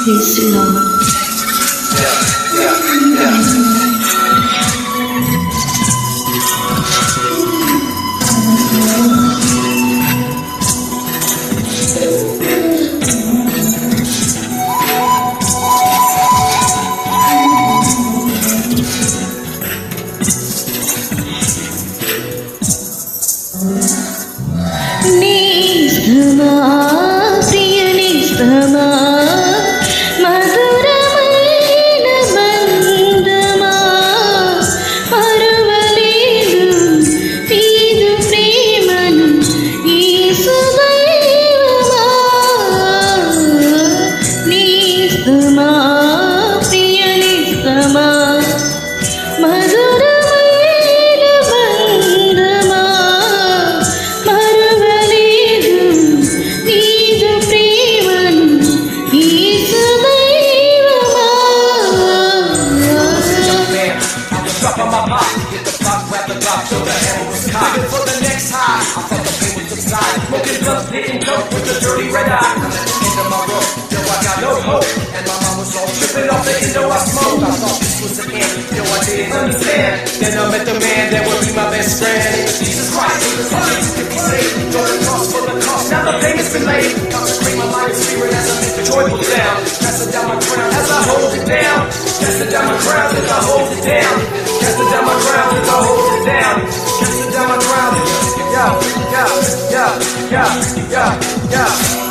Praise the Lord. నేస్తమా ప్రియ నేస్తమా మధురమైన బంధమా పరువలేదు నీదు ప్రేమను యేసు దైవమా నేస్తమా ప్రియ నేస్తమా మధురమైన బంధమా మరువలేదు నీదు ప్రేమను యేసు దైవమా. Drop on my pop, get the block, grab the block, till the hammer was cocked. For the next high, I felt the pain would subside. Smoking blunt, hitting dope with the dirty red eye. I'm at the end of my rope, yo, I got no hope. And my mom was all tripping off the endo I smoked. I thought this was the end, yo, I didn't understand. Then I met the man that would be my best friend. It was Jesus Christ, he was all to be saved. Go to the cross for the cost, now the payment's been laid. Consecrate my mind and spirit as I make the joyful sound. Casting down my crown as I hold it down. Casting down my crown as I hold it down. Casting down my crown as I hold it down. Casting down my crown. Yeah.